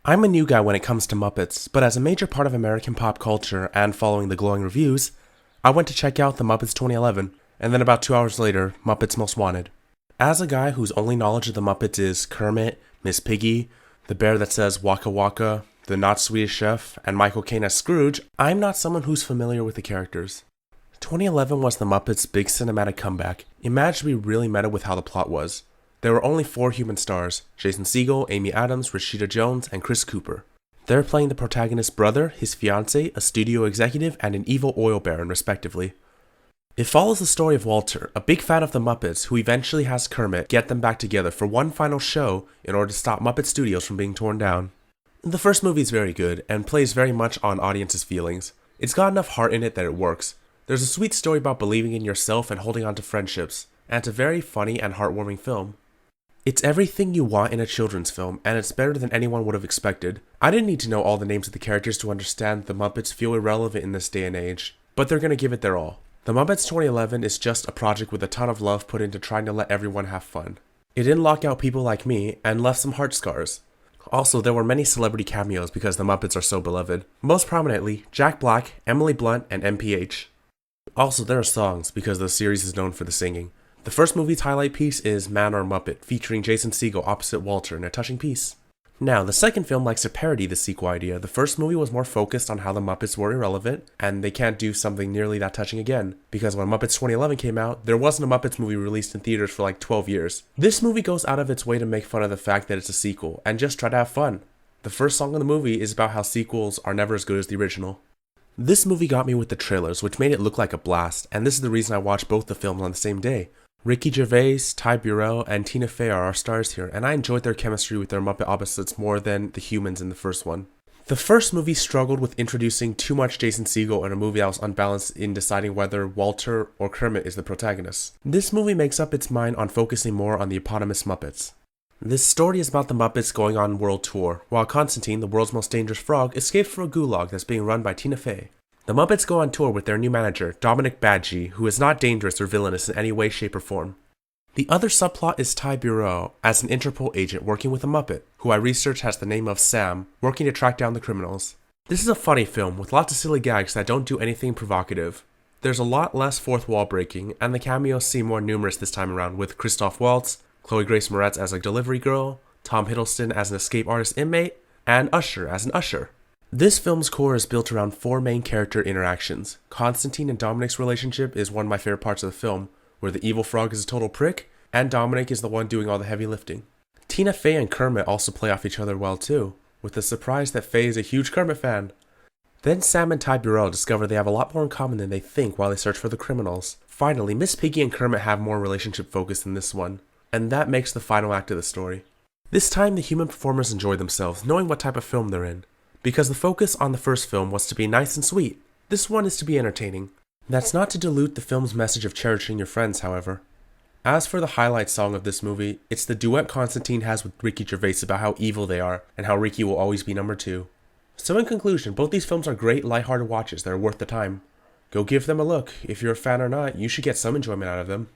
I'm a new guy when it comes to Muppets, but as a major part of American pop culture and following the glowing reviews, I went to check out the Muppets 2011, and then about 2 hours later, Muppets Most Wanted. As a guy whose only knowledge of the Muppets is Kermit, Miss Piggy, the bear that says Waka Waka, the not Swedish chef, and Michael Caine as Scrooge, I'm not someone who's familiar with the characters. 2011 was the Muppets' big cinematic comeback. Imagine we really meta with how the plot was. There were only 4 human stars: Jason Segel, Amy Adams, Rashida Jones, and Chris Cooper. They're playing the protagonist's brother, his fiancée, a studio executive, and an evil oil baron, respectively. It follows the story of Walter, a big fan of the Muppets, who eventually has Kermit get them back together for one final show in order to stop Muppet Studios from being torn down. The first movie is very good, and plays very much on audiences' feelings. It's got enough heart in it that it works. There's a sweet story about believing in yourself and holding on to friendships, and it's a very funny and heartwarming film. It's everything you want in a children's film, and it's better than anyone would have expected. I didn't need to know all the names of the characters to understand the Muppets feel irrelevant in this day and age, but they're gonna give it their all. The Muppets 2011 is just a project with a ton of love put into trying to let everyone have fun. It didn't lock out people like me, and left some heart scars. Also, there were many celebrity cameos because the Muppets are so beloved. Most prominently, Jack Black, Emily Blunt, and MPH. Also, there are songs, because the series is known for the singing. The first movie's highlight piece is Man or Muppet, featuring Jason Segel opposite Walter in a touching piece. Now, the second film likes to parody the sequel idea. The first movie was more focused on how the Muppets were irrelevant, and they can't do something nearly that touching again, because when Muppets 2011 came out, there wasn't a Muppets movie released in theaters for like 12 years. This movie goes out of its way to make fun of the fact that it's a sequel, and just try to have fun. The first song in the movie is about how sequels are never as good as the original. This movie got me with the trailers, which made it look like a blast, and this is the reason I watched both the films on the same day. Ricky Gervais, Ty Burrell, and Tina Fey are our stars here, and I enjoyed their chemistry with their Muppet opposites more than the humans in the first one. The first movie struggled with introducing too much Jason Segel in a movie that was unbalanced in deciding whether Walter or Kermit is the protagonist. This movie makes up its mind on focusing more on the eponymous Muppets. This story is about the Muppets going on world tour, while Constantine, the world's most dangerous frog, escapes from a gulag that's being run by Tina Fey. The Muppets go on tour with their new manager, Dominic Badgie, who is not dangerous or villainous in any way, shape, or form. The other subplot is Ty Burrell as an Interpol agent working with a Muppet, who I researched has the name of Sam, working to track down the criminals. This is a funny film with lots of silly gags that don't do anything provocative. There's a lot less fourth wall breaking, and the cameos seem more numerous this time around, with Christoph Waltz, Chloe Grace Moretz as a delivery girl, Tom Hiddleston as an escape artist inmate, and Usher as an usher. This film's core is built around 4 main character interactions. Constantine and Dominic's relationship is one of my favorite parts of the film, where the evil frog is a total prick, and Dominic is the one doing all the heavy lifting. Tina Fey and Kermit also play off each other well too, with the surprise that Fey is a huge Kermit fan. Then Sam and Ty Burrell discover they have a lot more in common than they think while they search for the criminals. Finally, Miss Piggy and Kermit have more relationship focus than this one, and that makes the final act of the story. This time the human performers enjoy themselves, knowing what type of film they're in. Because the focus on the first film was to be nice and sweet, this one is to be entertaining. That's not to dilute the film's message of cherishing your friends, however. As for the highlight song of this movie, it's the duet Constantine has with Ricky Gervais about how evil they are, and how Ricky will always be number 2. So in conclusion, both these films are great, lighthearted watches that are worth the time. Go give them a look. If you're a fan or not, you should get some enjoyment out of them.